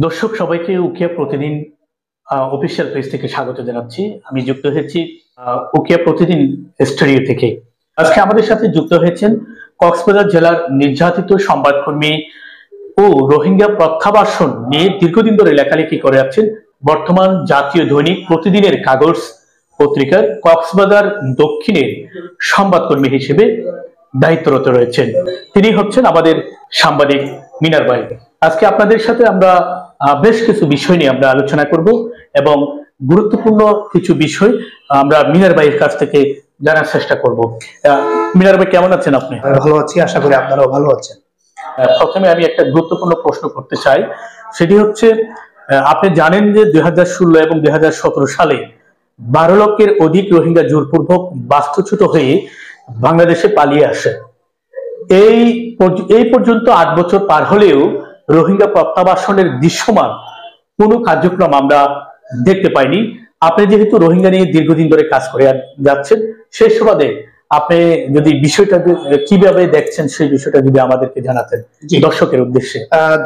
দর্শক সবাইকে উকিয়া প্রতিদিন অফিসিয়াল পেজ থেকে স্বাগত জানাচ্ছি। আমি যুক্ত হয়েছি উকিয়া প্রতিদিন স্টুডিও থেকে। আজকে আমাদের সাথে যুক্ত হয়েছেন কক্সবাজার জেলার নির্যাতিত সংবাদকর্মী ও রোহিঙ্গা প্রত্যাবাসন নিয়ে দীর্ঘদিন ধরে লেখালেখি করে যাচ্ছেন বর্তমান জাতীয় দৈনিক প্রতিদিনের কাগজ পত্রিকার কক্সবাজার দক্ষিণের সংবাদকর্মী হিসেবে দায়িত্বরত রয়েছেন। তিনি হচ্ছেন আমাদের সাংবাদিক মিনার ভাই। আজকে আপনাদের সাথে আমরা বেশ কিছু বিষয় নিয়ে আমরা আলোচনা করব এবং গুরুত্বপূর্ণ কিছু বিষয় আমরা মিনার ভাইয়ের কাছ থেকে জানার চেষ্টা করব। মিনার ভাই, কেমন আছেন আপনি? ভালো আছি, আশা করি আপনারাও ভালো আছেন। প্রথমে আমি একটা গুরুত্বপূর্ণ প্রশ্ন করতে চাই, সেটি হচ্ছে আপনি জানেন যে 2016 এবং 2017 সালে 12 লক্ষের অধিক রোহিঙ্গা জোরপূর্বক বাস্তুচ্যুত হয়ে বাংলাদেশে পালিয়ে আসে। এই পর্যন্ত 8 বছর পার হলেও রোহিঙ্গা প্রত্যাবাসনের দৃশ্যমান কোনো কার্যক্রম আমরা দেখতে পাইনি। আপনি যেহেতু রোহিঙ্গা নিয়ে দীর্ঘদিন ধরে কাজ করে যাচ্ছেন, সেই সুবাদে আপনি যদি বিষয়টা কিভাবে দেখছেন সেই বিষয়টা যদি আমাদেরকে জানাতেন দর্শকের উদ্দেশ্যে।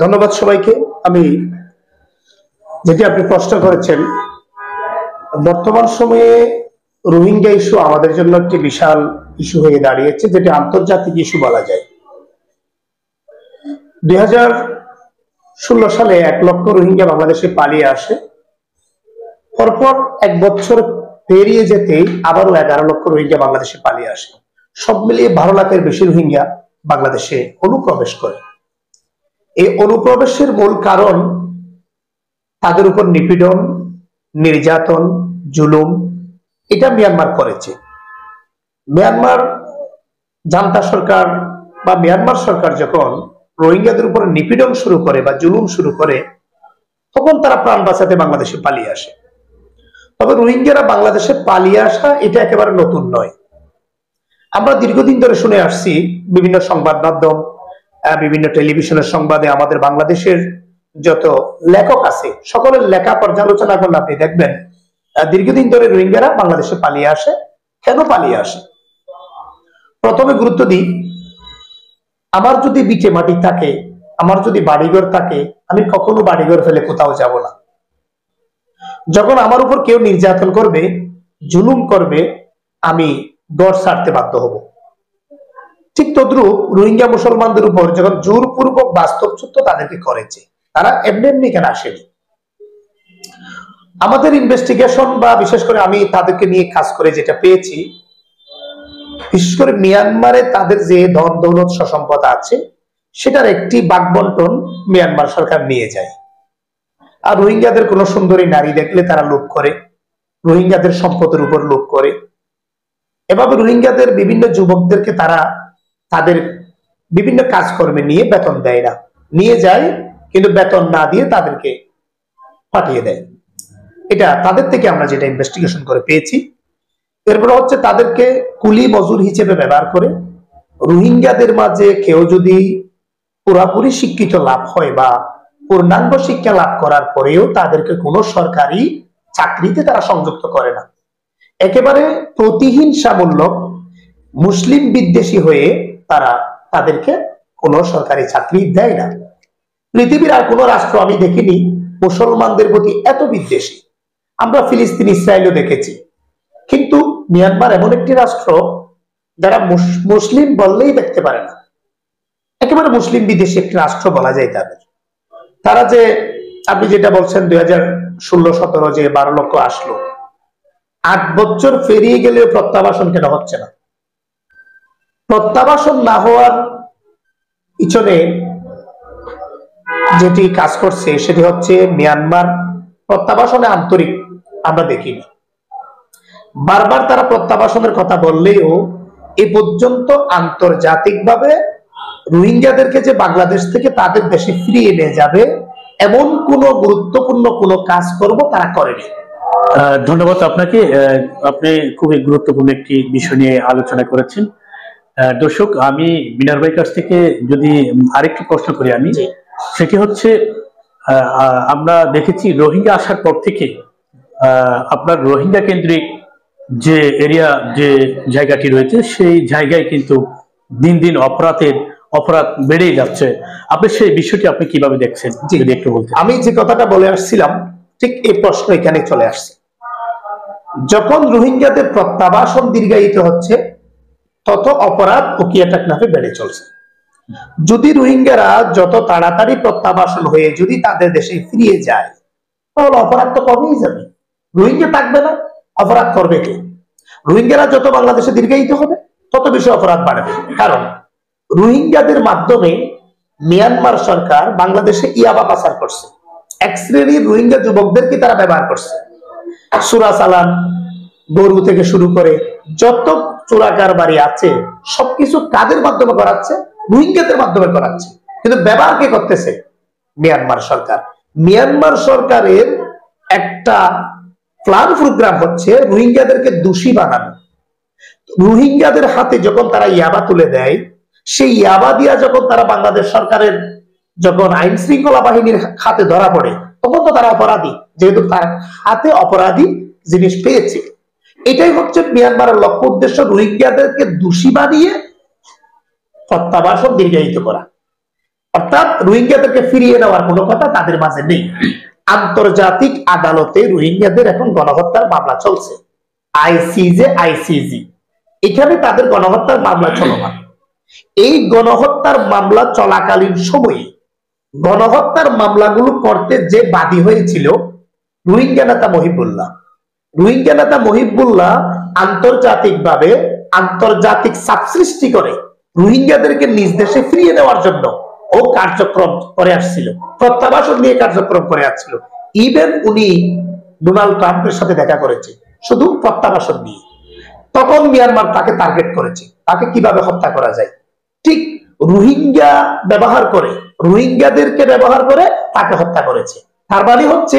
ধন্যবাদ সবাইকে। আমি যেটি আপনি প্রশ্ন করেছেন, বর্তমান সময়ে রোহিঙ্গা ইস্যু আমাদের জন্য একটি বিশাল ইস্যু হয়ে দাঁড়িয়েছে, যেটি আন্তর্জাতিক ইস্যু বলা যায়। 2016 সালে 1 লক্ষ রোহিঙ্গা বাংলাদেশে পালিয়ে আসে। পরপর 1 বছর পেরিয়ে যেতেই আবারও 11 লক্ষ রোহিঙ্গা বাংলাদেশে পালিয়ে আসে। সব মিলিয়ে 12 লাখের বেশি রোহিঙ্গা বাংলাদেশে অনুপ্রবেশ করে। এই অনুপ্রবেশের মূল কারণ তাদের উপর নিপীড়ন, নির্যাতন, জুলুম, এটা মিয়ানমার করেছে। মিয়ানমার জান্তা সরকার বা মিয়ানমার সরকার যখন রোহিঙ্গাদের উপর নিপীড়ন শুরু করে বা জুলুম শুরু করে, তখন তারা প্রাণ বাঁচাতে বাংলাদেশে পালিয়ে আসে। তবে রোহিঙ্গারা বাংলাদেশে পালিয়ে আসা এটা একেবারে নতুন নয়। আমরা দীর্ঘদিন ধরে শুনে আসছি, বিভিন্ন সংবাদ মাধ্যম, বিভিন্ন টেলিভিশনের সংবাদে আমাদের বাংলাদেশের যত লেখক আছে সকলের লেখা পর্যালোচনা করলে আপনি দেখবেন দীর্ঘদিন ধরে রোহিঙ্গারা বাংলাদেশে পালিয়ে আসে। কেন পালিয়ে আসে? প্রথমে গুরুত্ব দিই, আমার যদি বিটে মাটি থাকে, আমার যদি বাড়িঘর থাকে, আমি কখনো বাড়িঘর ফেলে কোথাও যাব না। যখন আমার উপর কেউ নির্যাতন করবে, জুলুম করবে, আমি ঘর ছাড়তে বাধ্য হব। ঠিক তদ্রুপ রোহিঙ্গা মুসলমানদের উপর যখন জোরপূর্বক বাস্তবচ্যুত তাদেরকে করেছে, তারা এমনি এমনি কেন আসেনি। আমাদের ইনভেস্টিগেশন বা বিশেষ করে আমি তাদেরকে নিয়ে কাজ করে যেটা পেয়েছি, বিশেষ করে মিয়ানমারে তাদের যে ধন দৌলত সম্পদ আছে সেটার একটি ভাগ বন্টন মিয়ানমার সরকার নিয়ে যায়। আর রোহিঙ্গাদের কোন সুন্দরী নারী দেখলে তারা লোভ করে, রোহিঙ্গাদের সম্পদের উপর লোভ করে। এভাবে রোহিঙ্গাদের বিভিন্ন যুবকদেরকে তারা তাদের বিভিন্ন কাজকর্মে নিয়ে বেতন দেয় না, নিয়ে যায় কিন্তু বেতন না দিয়ে তাদেরকে পাঠিয়ে দেয়। এটা তাদের থেকে আমরা যেটা ইনভেস্টিগেশন করে পেয়েছি। এরপর হচ্ছে তাদেরকে কুলি মজুর হিসেবে ব্যবহার করে। রোহিঙ্গাদের মাঝে কেউ যদি পুরাপুরি শিক্ষিত লাভ হয় বা পূর্ণাঙ্গ শিক্ষা লাভ করার পরেও তাদেরকে কোনো সরকারি চাকরিতে তারা সংযুক্ত করে না। একেবারে প্রতিহিংসামূলক মুসলিম বিদ্বেষী হয়ে তারা তাদেরকে কোনো সরকারি চাকরি দেয় না। পৃথিবীর আর কোনো রাষ্ট্র আমি দেখিনি মুসলমানদের প্রতি এত বিদ্বেষী। আমরা ফিলিস্তিন, ইসরায়েলও দেখেছি, কিন্তু মিয়ানমার এমন একটি রাষ্ট্র যারা মুসলিম বললেই দেখতে পারে না। একেবারে মুসলিম বিদেশী একটি রাষ্ট্র বলা যায় তাদের। তারা যে আপনি যেটা বলছেন 2016-17 যে 12 লক্ষ আসলো, 8 বছর পেরিয়ে গেলেও প্রত্যাবাসন কেন হচ্ছে না? প্রত্যাবাসন না হওয়ার পিছনে যেটি কাজ করছে সেটি হচ্ছে মিয়ানমার প্রত্যাবাসনে আন্তরিক আমরা দেখিনি। বারবার তারা প্রত্যাবাসনের কথা বললেও এ পর্যন্ত আন্তর্জাতিকভাবে রোহিঙ্গাদেরকে যে বাংলাদেশ থেকে তাদের দেশে ফিরিয়ে নিয়ে যাবে এমন কোন গুরুত্বপূর্ণ কোন কাজ করব তারা করেনি। ধন্যবাদ আপনাকে। আপনি খুবই গুরুত্বপূর্ণ একটি বিষয় নিয়ে আলোচনা করেছেন। দর্শক, আমি মিনার ভাইয়ের কাছ থেকে যদি আরেকটি প্রশ্ন করি, আমি সেটি হচ্ছে আমরা দেখেছি রোহিঙ্গা আসার পর থেকে আপনার রোহিঙ্গা কেন্দ্রিক যে এরিয়া, যে জায়গাটি রয়েছে সেই জায়গায় কিন্তু দিন দিন অপরাধের অপরাধ বেড়েই যাচ্ছে, আপনি সেই বিষয়টি আপনি কিভাবে দেখছেন যদি একটু বলতেন। আমি যে কথাটা বলে আসছিলাম ঠিক এই প্রশ্ন এখানে চলে আসছে। যখন রোহিঙ্গাদের প্রত্যাবাসন দীর্ঘায়িত হচ্ছে তত অপরাধ ওকিয়া টেকনাফে বেড়ে চলছে। যদি রোহিঙ্গারা যত তাড়াতাড়ি প্রত্যাবাসন হয়ে যদি তাদের দেশে ফিরিয়ে যায় তাহলে অপরাধ তো কমেই যাবে, রোহিঙ্গা থাকবে না, অপরাধ করবে কে? রোহিঙ্গারা যত বাংলাদেশে দীর্ঘায়িত হবে তত বেশি অপরাধ বাড়বে। কারণ রোহিঙ্গাদের মাধ্যমে মিয়ানমার সরকার বাংলাদেশে ইয়াবা পাচার করছে, এক শ্রেণীর রোহিঙ্গা যুবকদেরকে তারা ব্যবহার করছে। সুরা চালান, গরু থেকে শুরু করে যত চোরাকার বাড়ি আছে সবকিছু কাদের মাধ্যমে করাচ্ছে? রোহিঙ্গাদের মাধ্যমে করাচ্ছে। কিন্তু ব্যবহার কে করতেছে? মিয়ানমার সরকার। মিয়ানমার সরকারের একটা প্ল্যান প্রোগ্রাম হচ্ছে রোহিঙ্গাদেরকে দোষী বানানো। রোহিঙ্গাদের হাতে যখন তারা ইয়াবা তুলে দেয়, সেই ইয়াবা দিয়া যখন তারা বাংলাদেশ সরকারের যখন আইন শৃঙ্খলা বাহিনীর হাতে ধরা পড়ে তখন তো তারা অপরাধী, যেহেতু তার হাতে অপরাধী জিনিস পেয়েছে। এটাই হচ্ছে মিয়ানমারের লক্ষ্য উদ্দেশ্য, রোহিঙ্গাদেরকে দোষী বানিয়ে প্রত্যাবাসন দীর্ঘায়িত করা। অর্থাৎ রোহিঙ্গাদেরকে ফিরিয়ে নেওয়ার কোনো কথা তাদের মাঝে নেই। আন্তর্জাতিক আদালতে রোহিঙ্গাদের এখন গণহত্যার মামলা চলছে, আইসিজে, আইসিজি, এখানে তাদের গণহত্যার মামলা চলমান। এই গণহত্যার মামলা চলাকালীন সময়ে গণহত্যার মামলাগুলো করতে যে বাদী হয়েছিল রোহিঙ্গা নেতা মহিবুল্লাহ, রোহিঙ্গা নেতা মহিবুল্লাহ আন্তর্জাতিকভাবে আন্তর্জাতিক চাপ সৃষ্টি করে রোহিঙ্গাদেরকে নিজ দেশে ফিরিয়ে নেওয়ার জন্য ও কার্যক্রম করে আসছিল, প্রত্যাবাসন নিয়ে কার্যক্রম করে আসছিল। ইভেন উনি ডোনাল্ড ট্রাম্পের সাথে দেখা করেছে শুধু প্রত্যাবাসন নিয়ে। তখন মিয়ানমার তাকে টার্গেট করেছে, তাকে কিভাবে হত্যা করা যায়। ঠিক রোহিঙ্গা ব্যবহার করে, রোহিঙ্গাদেরকে ব্যবহার করে তাকে হত্যা করেছে। তার মানে হচ্ছে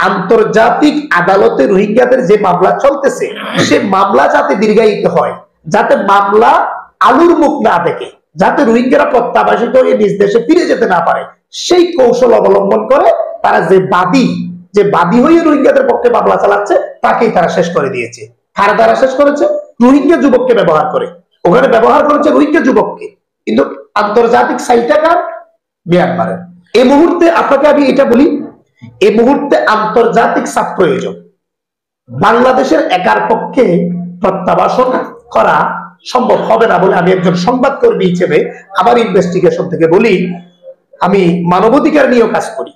আন্তর্জাতিক আদালতে রোহিঙ্গাদের যে মামলা চলতেছে সে মামলা যাতে দীর্ঘায়িত হয়, যাতে মামলা আলুর মুখ না দেখে, যাতে রোহিঙ্গারা প্রত্যাবাসিত হয়ে নিজ দেশে ফিরে যেতে না পারে, সেই কৌশল অবলম্বন করে তারা যে বাদী হয়ে রোহিঙ্গাদের পক্ষে মামলা চালাচ্ছে তাকেই তারা শেষ করে দিয়েছে। কারা তারা শেষ করেছে? রোহিঙ্গা যুবককে ব্যবহার করে। ওখানে ব্যবহার করেছে রোহিঙ্গা যুবককে, কিন্তু আন্তর্জাতিক সাইটটা কার? মিয়ানমারের। এই মুহূর্তে আপনাকে আমি এটা বলি, এই মুহূর্তে আন্তর্জাতিক চাপ প্রয়োজন। বাংলাদেশের একার পক্ষে প্রত্যাবাসন করা সম্ভব হবে না বলে আমি একজন সংবাদকর্মী হিসেবে আমার ইনভেস্টিগেশন থেকে বলি, আমি মানবাধিকার নিয়েও কাজ করি।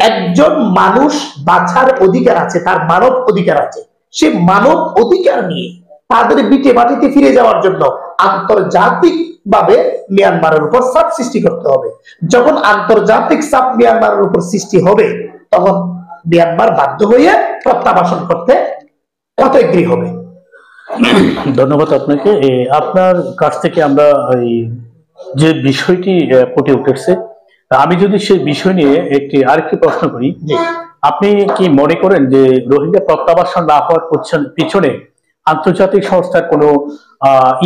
একজন মানুষ বাঁচার অধিকার আছে, তার মানব অধিকার আছে। সে মানব অধিকার নিয়ে তাদের বিটে মাটিতে ফিরে যাওয়ার জন্য আন্তর্জাতিক ভাবে মিয়ানমারের উপর চাপ সৃষ্টি করতে হবে। যখন আন্তর্জাতিক চাপ মিয়ানমারের উপর সৃষ্টি হবে তখন মিয়ানমার বাধ্য হয়ে প্রত্যাবাসন করতে অতএগ্রী হবে। ধন্যবাদ আপনাকে। আপনার কাছ থেকে আমরা যে বিষয়টি ফুটে উঠেছে, আমি যদি সেই বিষয় নিয়ে আরেকটি প্রশ্ন করি, আপনি কি মনে করেন যে রোহিঙ্গা প্রত্যাবাসন না হওয়ার পিছনে আন্তর্জাতিক সংস্থার কোনো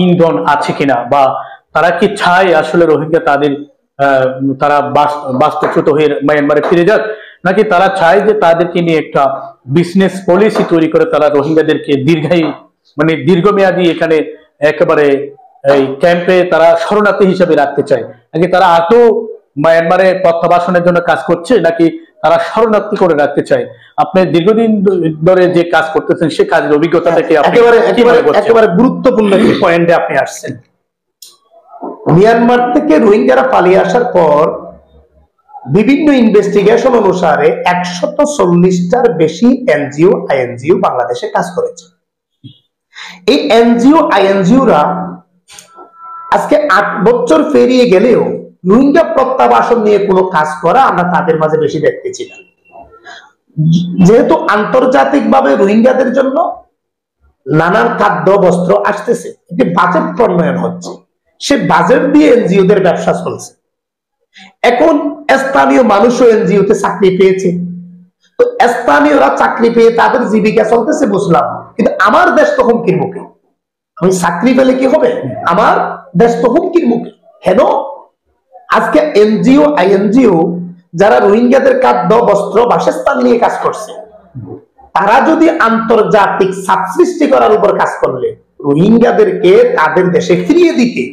ইন্ধন আছে কিনা, বা তারা কি চায় আসলে রোহিঙ্গা তারা বাস্তুচ্যুত হয়ে মায়ানমারে ফিরে যাক, নাকি তারা চায় যে তাদেরকে নিয়ে একটা বিজনেস পলিসি তৈরি করে তারা রোহিঙ্গাদেরকে দীর্ঘমেয়াদী এখানে একেবারে এই ক্যাম্পে তারা শরণার্থী হিসেবে রাখতে চায়, নাকি তারা আদৌ মায়ানমারে প্রত্যাবাসনের জন্য কাজ করছে, নাকি তারা শরণার্থী করে রাখতে চায়? আপনি দীর্ঘদিন ধরে যে কাজ করতেছেন সে কাজের অভিজ্ঞতা থেকে একেবারে গুরুত্বপূর্ণ একটি পয়েন্টে আপনি আসছেন। মিয়ানমার থেকে রোহিঙ্গারা পালিয়ে আসার পর বিভিন্ন ইনভেস্টিগেশন অনুসারে 140টার বেশি এনজিও আইএনজিও বাংলাদেশে কাজ করেছে। এই এনজিও আইএনজিওরা আজকে 8 বছর পেরিয়ে গেলেও রোহিঙ্গা প্রত্যাবাসন নিয়ে কোনো কাজ করা আমরা তাদের মাঝে বেশি দেখতেছি না। যেহেতু আন্তর্জাতিকভাবে রোহিঙ্গাদের জন্য নানান খাদ্য বস্ত্র আসতেছে, একটি বাজেট প্রণয়ন হচ্ছে, সে বাজেট দিয়ে এনজিওদের ব্যবসা চলছে। এখন স্থানীয় মানুষও এনজিওতে চাকরি পেয়েছে, তো স্থানীয়রা চাকরি পেয়ে তাদের জীবিকা চলতেছে বুঝলাম, কিন্তু আমার দেশ তো হুমকির মুখে। আমি চাকরি পেলে কি হবে? আমার দেশ তো হুমকির মুখে। কেন? আজকে এনজিও আইএনজিও যারা রোহিঙ্গাদের খাদ্য বস্ত্র বাসস্থান নিয়ে কাজ করছে, তারা যদি আন্তর্জাতিক চাপ সৃষ্টি করার উপর কাজ করলে রোহিঙ্গাদেরকে তাদের দেশে ফিরিয়ে দিতে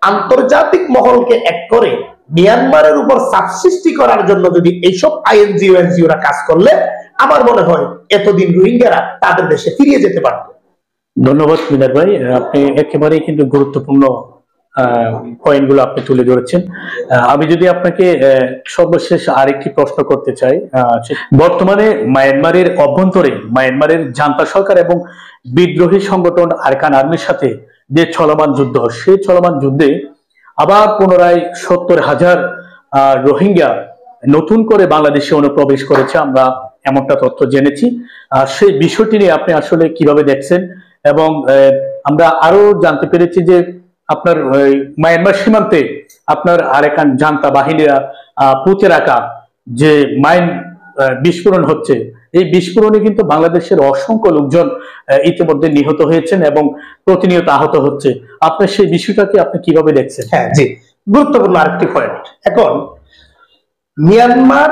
আন্তর্জাতিক মহলকে এক করে মিয়ানমারের উপর চাপ সৃষ্টি করার জন্য যদি এইসব আইএনজিও এনজিওরা কাজ করলে আমার মনে হয় এতদিন রোহিঙ্গারা তাদের দেশে ফিরিয়ে যেতে পারত। ধন্যবাদ মিনার ভাই, আপনি একেবারেই কিন্তু গুরুত্বপূর্ণ পয়েন্টগুলো আপনি তুলে ধরেছেন। আমি যদি আপনাকে সর্বশেষ আরেকটি প্রশ্ন করতে চাই, বর্তমানে মায়ানমারের অভ্যন্তরে মায়ানমারের জান্তা সরকার এবং বিদ্রোহী সংগঠন আরকান আর্মির সাথে যে চলমান যুদ্ধ, সেই চলমান যুদ্ধে আবার পুনরায় 70,000 রোহিঙ্গা নতুন করে বাংলাদেশে অনুপ্রবেশ করেছে, আমরা এমনটা তথ্য জেনেছি। সেই বিষয়টি নিয়ে আপনি আসলে কিভাবে দেখছেন? এবং আমরা আরো জানতে পেরেছি যে আপনার মায়ানমার সীমান্তে আপনার আরেকান জান্তা বাহিনীরা পুঁতে রাখা যে মাইন বিস্ফোরণ হচ্ছে, এই বিস্ফোরণে কিন্তু বাংলাদেশের অসংখ্য লোকজন ইতিমধ্যে নিহত হয়েছেন এবং প্রতিনিয়ত আহত হচ্ছে। আপনার সেই বিষয়টাকে আপনি কিভাবে দেখছেন? হ্যাঁ জি, গুরুত্বপূর্ণ আরেকটি পয়েন্ট। এখন মিয়ানমার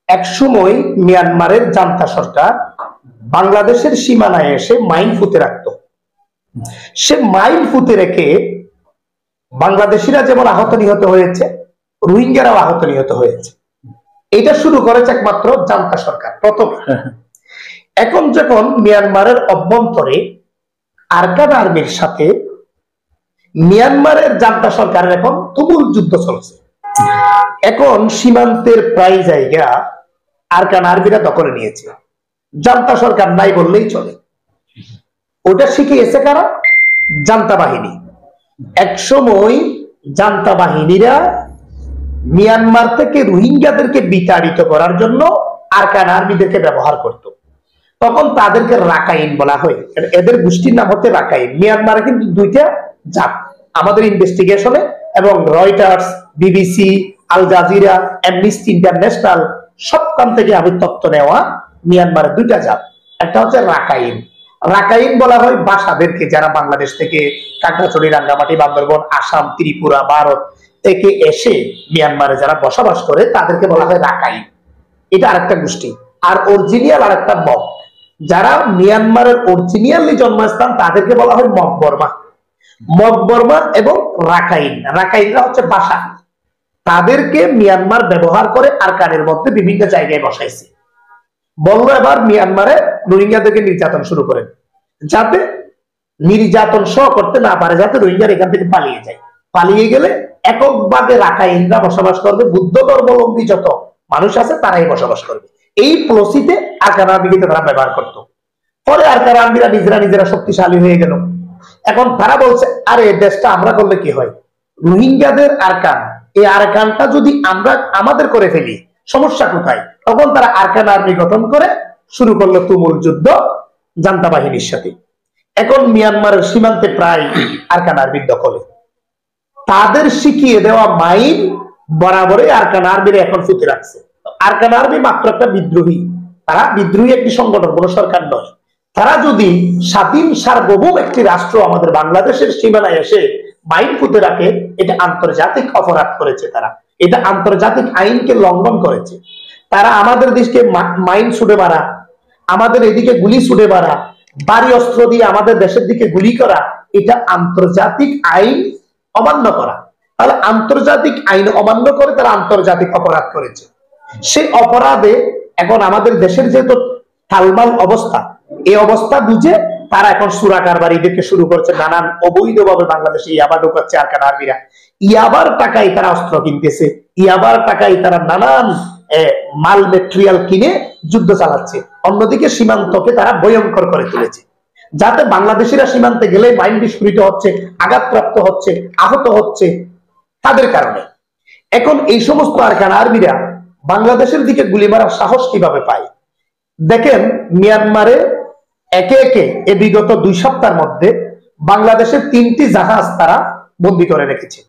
একসময় মিয়ানমারের জান্তা সরকার বাংলাদেশের সীমানায় এসে মাইন পুঁতে রাখত। সে মাইন পুঁতে রেখে বাংলাদেশিরা যেমন আহত নিহত হয়েছে, রোহিঙ্গারাও আহত নিহত হয়েছে। এটা শুরু করেছে একমাত্র জান্তা সরকার প্রথম। এখন যখন মিয়ানমারের অভ্যন্তরে আরকান আর্মির সাথে মিয়ানমারের জান্তা সরকারের এখন তুমুল যুদ্ধ চলছে, এখন সীমান্তের প্রায় জায়গা আরকান আর্মিরা দখলে নিয়েছে, জান্তা সরকার নাই বললেই চলে। ওটা শিখিয়েছে কারা? জান্তা বাহিনী। একসময় জান্তা বাহিনীরা মিয়ানমার থেকে রোহিঙ্গাদেরকে বিতাড়িত করার জন্য আরকান আর্মিদেরকে ব্যবহার করত। তখন তাদেরকে রাখাইন বলা হয়, এদের গোষ্ঠীর নাম হচ্ছে রাখাইন। মিয়ানমারে কিন্তু দুইটা জাত, আমাদের ইনভেস্টিগেশনে এবং Reuters, BBC, Al Jazeera, Amnesty International সবখান থেকে আমি তথ্য নেওয়া, মিয়ানমারের দুইটা জাত। একটা হচ্ছে রাখাইন। রাখাইন বলা হয় বাসাদেরকে, যারা বাংলাদেশ থেকে কাকড়াছড়ি, রাঙ্গামাটি, বান্দরবন, আসাম, ত্রিপুরা, ভারত থেকে এসে মিয়ানমারে যারা বসবাস করে তাদেরকে বলা হয় রাখাইন। এটা আরেকটা গোষ্ঠী। আর অরিজিনাল আরেকটা মগ, যারা মিয়ানমারের অরিজিনালি জন্মস্থান তাদেরকে বলা হয় মগ বর্মা। মগ বর্মা এবং রাখাইন, রাখাইনরা হচ্ছে বাসা। তাদেরকে মিয়ানমার ব্যবহার করে আরকানের মধ্যে বিভিন্ন জায়গায় বসাইছে। বললো এবার মিয়ানমারে রোহিঙ্গাদেরকে নির্যাতন শুরু করেন, যাতে নির্যাতন সহ করতে না পারে, যাতে রোহিঙ্গার এখান থেকে পালিয়ে যায়। পালিয়ে গেলে এককভাবে রাখাইনরা বসবাস করবে, বুদ্ধ ধর্মাবলম্বী যত মানুষ আছে তারাই বসবাস করবে। এই পলিসিতে আরকান আর্মিকে তারা ব্যবহার করত। পরে আরকান আর্মিরা নিজেরা শক্তিশালী হয়ে গেল। এখন তারা বলছে, আরে দেশটা আমরা করলে কি হয়, রোহিঙ্গাদের আরকান, এই আরকানটা যদি আমরা আমাদের করে ফেলি সমস্যা কোথায়? তখন তারা আরকান আর্মি গঠন করে শুরু করলো তুমুল যুদ্ধ জান্তা বাহিনীর সাথে। এখন মিয়ানমারের সীমান্তে প্রায় আরকান আর্মির দখলে। তাদের শিখিয়ে দেওয়া মাইন বরাবরই আরকান আর্মির এখন ফুটে রাখছে। আরকান আর্মি মাত্র একটা বিদ্রোহী, তারা বিদ্রোহী একটি সংগঠন, কোনো সরকার নয়। তারা যদি স্বাধীন সার্বভৌম একটি রাষ্ট্র আমাদের বাংলাদেশের সীমানায় এসে মাইন পুঁতে রাখে, এটা আন্তর্জাতিক অপরাধ করেছে। তারা এটা আন্তর্জাতিক আইনকে লঙ্ঘন করেছে। তারা আমাদের দেশকে মাইন ছুটে মারা, আমাদের এদিকে গুলি ছুটে মারা, ভারী অস্ত্র দিয়ে আমাদের দেশের দিকে গুলি করা, এটা আন্তর্জাতিক আইন অমান্য করা। তাহলে আন্তর্জাতিক আইন অমান্য করে তারা আন্তর্জাতিক অপরাধ করেছে। সেই অপরাধে এখন আমাদের দেশের যেহেতু টালমাল অবস্থা, এই অবস্থা বুঝে তারা এখন সুরা কারবারিদেরকে শুরু করছে, নানান অবৈধভাবে বাংলাদেশে ইয়াবা ঢোকাচ্ছে আরকান আর্মিরা। ইয়াবার টাকায় তারা অস্ত্র কিনতেছে, ইয়াবার টাকায় তারা নানান মাল মেটেরিয়াল কিনে যুদ্ধ চালাচ্ছে। অন্যদিকে সীমান্তকে তারা ভয়ঙ্কর করে তুলেছে, যাতে বাংলাদেশিরা সীমান্তে গেলে মাইন বিস্ফোরিত হচ্ছে, আঘাতপ্রাপ্ত হচ্ছে, আহত হচ্ছে তাদের কারণে। এখন এই সমস্ত আরকান আর্মিরা বাংলাদেশের দিকে গুলি মারার সাহস কিভাবে পায়? দেখেন, মিয়ানমারে একে একে এ বিগত 2 সপ্তাহের মধ্যে বাংলাদেশের 3টি জাহাজ তারা বন্দী করে রেখেছে।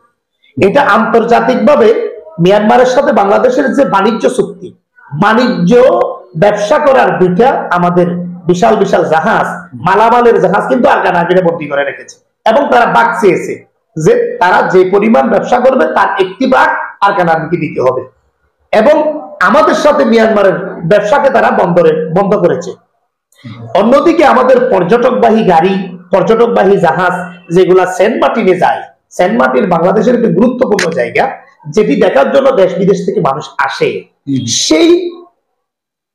এটা আন্তর্জাতিকভাবে মিয়ানমারের সাথে বাংলাদেশের যে বাণিজ্য চুক্তি, বাণিজ্য ব্যবসা করার 2টা আমাদের বিশাল বিশাল জাহাজ, মালামালের জাহাজ কিন্তু আরকান আর্মিরা বন্দী করে রেখেছে। এবং তারা ভাগ চেয়েছে যে তারা যে পরিমাণ ব্যবসা করবে তার 1টি ভাগ আরকান আর্মিকে দিতে হবে। এবং আমাদের সাথে মিয়ানমারের ব্যবসাকে তারা বন্ধ করেছে। অন্যদিকে আমাদের পর্যটকবাহী গাড়ি, পর্যটকবাহী জাহাজ যেগুলা সেন্ট মার্টিনে যায়, সেন্ট মার্টিন বাংলাদেশের একটি গুরুত্বপূর্ণ জায়গা, যেটি দেখার জন্য দেশ বিদেশ থেকে মানুষ আসে। সেই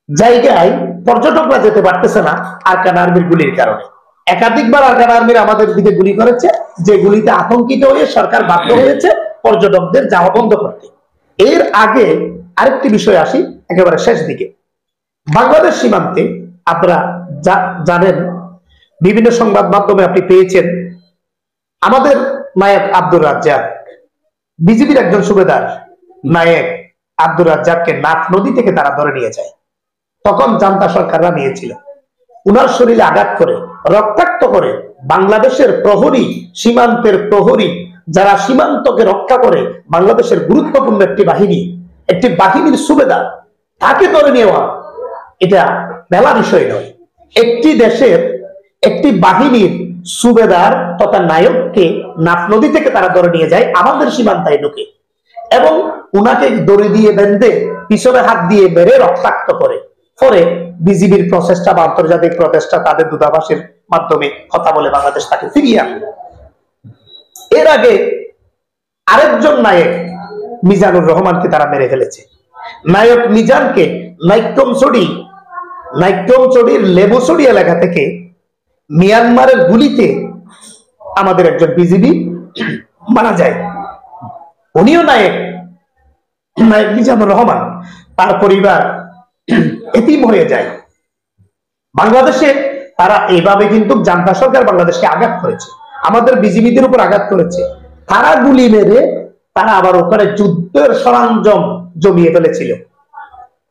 জায়গায় পর্যটকরা যেতে পারতেছে না আরাকান আর্মির গুলির কারণে। একাধিকবার আরাকান আর্মির আমাদের দিকে গুলি করেছে, যে গুলিতে আতঙ্কিত হয়ে সরকার বাধ্য হয়েছে পর্যটকদের যাওয়া বন্ধ করতে। এর আগে আরেকটি বিষয় আসি একেবারে শেষ দিকে। বাংলাদেশ সীমান্তে আপনারা জানেন, বিভিন্ন সংবাদ মাধ্যমে আপনি পেয়েছেন, আমাদের নায়ক আব্দুর রাজ্জাক, বিজিবির একজন সুবেদার নায়ক আব্দুর রাজ্জাককে নাফ নদী থেকে তারা ধরে নিয়ে যায়। তখন জান্তা সরকাররা নিয়েছিল। উনার শরীরে আঘাত করে রক্তাক্ত করে বাংলাদেশের প্রহরী, সীমান্তের প্রহরী যারা সীমান্তকে রক্ষা করে, বাংলাদেশের গুরুত্বপূর্ণ একটি বাহিনীর সুবেদার, তাকে ধরে নেওয়া এটা মেলা বিষয় নয়। একটি দেশের একটি বাহিনীর সুবেদার তথা নায়ককে নাফ নদী থেকে তারা ধরে নিয়ে যায় আমাদের সীমান্তায় ঢুকে, এবং উনাকে দড়ি দিয়ে বেঁধে পিছনে হাত দিয়ে মেরে রক্তাক্ত করে। পরে বিজিবির প্রচেষ্টা বা আন্তর্জাতিক প্রচেষ্টা, তাদের দূতাবাসের মাধ্যমে কথা বলে বাংলাদেশ তাকে ফিরিয়ে আনে। এর আগে আরেকজন নায়ক মিজানুর রহমানকে তারা মেরে ফেলেছে। নায়ক মিজানকে নাইক্টমচড়ির লেবুচড়ি এলাকা থেকে মিয়ানমারের গুলিতে আমাদের একজন বিজিবি মারা যায়। উনিও নায়ক মিজানুর রহমান, তার পরিবার এতিম হয়ে যায়। বাংলাদেশে তারা এইভাবে কিন্তু জান্তা সরকার বাংলাদেশকে আঘাত করেছে, আমাদের বিজিবিদের উপর আঘাত করেছে। তারা গুলি মেরে তারা আবার ওখানে যুদ্ধের সরঞ্জাম জমিয়ে ফেলেছিল।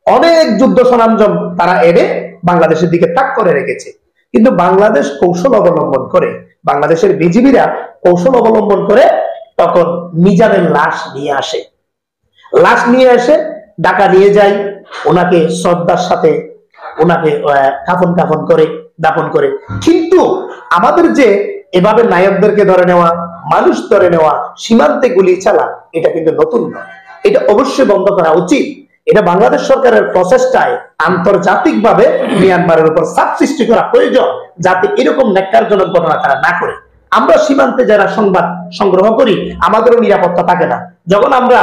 অনেক যুদ্ধ সরঞ্জাম তারা এনে বাংলাদেশের দিকে তাক করে রেখেছে। কিন্তু বাংলাদেশ কৌশল অবলম্বন করে, বাংলাদেশের বিজিবিরা কৌশল অবলম্বন করে তখন মিজানের লাশ নিয়ে এসে ঢাকা নিয়ে যায়। ওনাকে শ্রদ্ধার সাথে ওনাকে কাফন করে দাফন করে। কিন্তু আমাদের যে এভাবে নায়কদেরকে ধরে নেওয়া, মানুষ ধরে নেওয়া, সীমান্তে গুলি চালা, এটা কিন্তু নতুন নয়। এটা অবশ্যই বন্ধ করা উচিত। এটা বাংলাদেশ সরকারের প্রচেষ্টায় আন্তর্জাতিকভাবে মিয়ানমারের উপর চাপ সৃষ্টি করা প্রয়োজন, যাতে এরকম ন্যাক্কারজনক ঘটনা তারা না করে। আমরা সীমান্তে যারা সংবাদ সংগ্রহ করি, আমাদেরও নিরাপত্তা থাকে না। যখন আমরা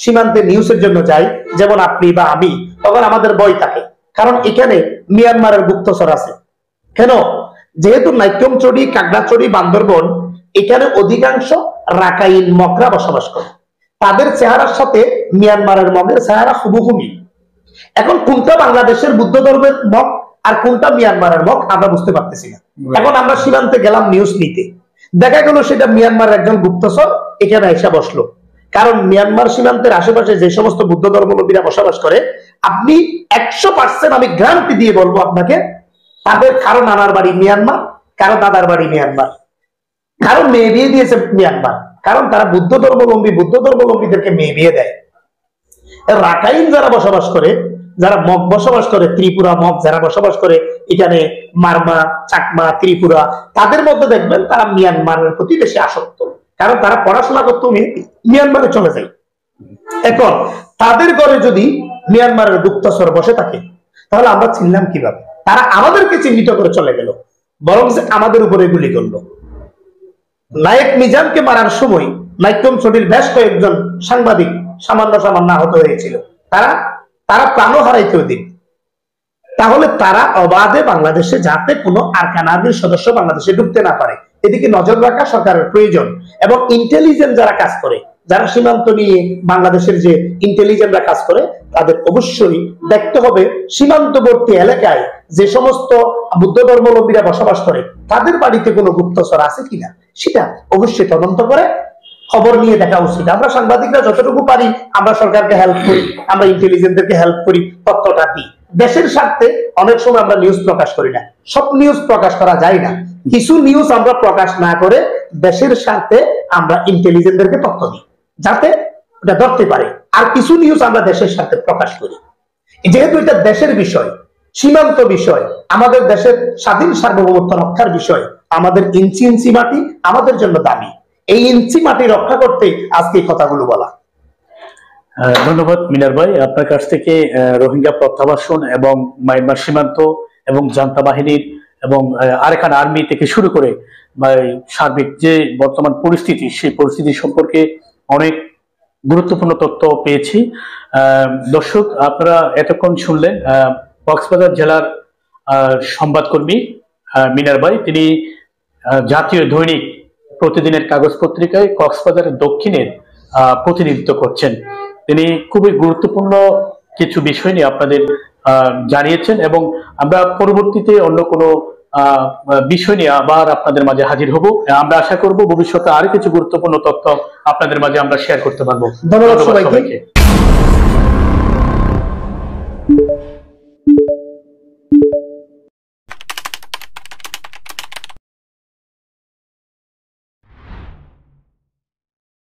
সীমান্তে নিউজের জন্য যাই, যেমন আপনি বা আমি, তখন আমাদের ভয় থাকে, কারণ এখানে মিয়ানমারের গুপ্তচর আছে। কেন? যেহেতু নাইক্টমচড়ি, কাগড়াছড়ি, বান্দরবন, এখানে অধিকাংশ রাখাইন মগরা বসবাস করে। তাদের চেহারার সাথে মিয়ানমারের মগের চেহারা হুবহুবি। এখন কোনটা বাংলাদেশের বুদ্ধ ধর্মের মগ আর কোনটা মিয়ানমারের মগ আমরা বুঝতে পারতেছি না। এখন আমরা সীমান্তে গেলাম নিউজ নিতে, দেখা গেল সেটা মিয়ানমারের একজন গুপ্তচর এখানে এসে বসলো। কারণ মিয়ানমার সীমান্তের আশেপাশে যে সমস্ত বুদ্ধ ধর্মাবলম্বীরা বসবাস করে, আপনি 100% আমি গ্যারান্টি দিয়ে বলবো আপনাকে, তাদের কারো নানার বাড়ি মিয়ানমার, কারো দাদার বাড়ি মিয়ানমার, কারো মেয়ে বিয়ে দিয়েছে মিয়ানমার, কারণ তারা বুদ্ধ ধর্মাবলম্বীদেরকে মেয়ে বিয়ে দেয়। রাখাইন যারা বসবাস করে, যারা মগ বসবাস করে, ত্রিপুরা মগ যারা বসবাস করে এখানে, মারমা, চাকমা, ত্রিপুরা, তাদের মধ্যে দেখবেন তারা মিয়ানমারের প্রতি বেশি আসক্ত, কারণ তারা পড়াশোনা করতে মিয়ানমারে চলে যায়। এখন তাদের ঘরে যদি মিয়ানমারের গুপ্তচর বসে থাকে, তাহলে আমরা চিনলাম কিভাবে? তারা আমাদেরকে চিহ্নিত করে চলে গেল, বরং আমাদের উপরে গুলি করলো। নায়ক মিজানকে মারার সময় নাইক্টমচড়ির বেশ কয়েকজন সাংবাদিক সামান্য আহত হয়েছিল। তারা প্রাণও হারাইতে দিন। তাহলে তারা অবাধে বাংলাদেশে যাতে কোনো আরাকান আর্মির সদস্য বাংলাদেশে ঢুকতে না পারে, এদিকে নজর রাখা সরকারের প্রয়োজন। এবং ইন্টেলিজেন্স যারা কাজ করে, যারা সীমান্ত নিয়ে বাংলাদেশের যে ইন্টেলিজেন্সরা কাজ করে, তাদের অবশ্যই দেখতে হবে সীমান্তবর্তী এলাকায় যে সমস্ত বুদ্ধ ধর্মাবলম্বীরা বসবাস করে, তাদের বাড়িতে কোনো গুপ্তচর আছে কিনা, সেটা অবশ্যই তদন্ত করে খবর নিয়ে দেখা উচিত। আমরা সাংবাদিকরা যতটুকু পারি আমরা সরকারকে হেল্প করি, আমরা ইন্টেলিজেন্সদেরকে হেল্প করি, তথ্যটা দিই। দেশের স্বার্থে অনেক সময় আমরা নিউজ প্রকাশ করি না, সব নিউজ প্রকাশ করা যায় না। কিছু নিউজ আমরা প্রকাশ না করে দেশের স্বার্থে আমরা ইন্টেলিজেন্সদেরকে তথ্য দিই, যাতে এটা ধরতে পারে। আর কিছু নিউজ আমরা দেশের স্বার্থে প্রকাশ করি। যেহেতু এটা দেশের বিষয়, সীমান্ত বিষয়, আমাদের দেশের স্বাধীন সার্বভৌমত্ব রক্ষার বিষয়, আমাদের ইঞ্চি ইঞ্চি মাটি আমাদের জন্য দামি। এই ইঞ্চি মাটি রক্ষা করতে আজকে এই কথাগুলো বলা। ধন্যবাদ মিনার ভাই, আপনার কাছ থেকে রোহিঙ্গা প্রত্যাবাসন এবং মায়ানমার সীমান্ত এবং জান্তা বাহিনীর এবং আরাকান আর্মি থেকে শুরু করে সার্বিক যে বর্তমান পরিস্থিতি, সেই পরিস্থিতি সম্পর্কে অনেক গুরুত্বপূর্ণ তথ্য পেয়েছি। দর্শক, আপনারা এতক্ষণ শুনলেন কক্সবাজার জেলার সংবাদকর্মী মিনার ভাই। তিনি জাতীয় দৈনিক প্রতিদিনের কাগজ পত্রিকায় কক্সবাজারের দক্ষিণের প্রতিনিধিত্ব করছেন। তিনি খুবই গুরুত্বপূর্ণ কিছু বিষয় নিয়ে আপনাদের জানিয়েছেন, এবং আমরা পরবর্তীতে অন্য কোনো বিষয় নিয়ে আবার আপনাদের মাঝে হাজির হব। আমরা আশা করব ভবিষ্যতে আরো কিছু গুরুত্বপূর্ণ তথ্য আপনাদের মাঝে আমরা শেয়ার করতে পারবো। ধন্যবাদ সবাইকে।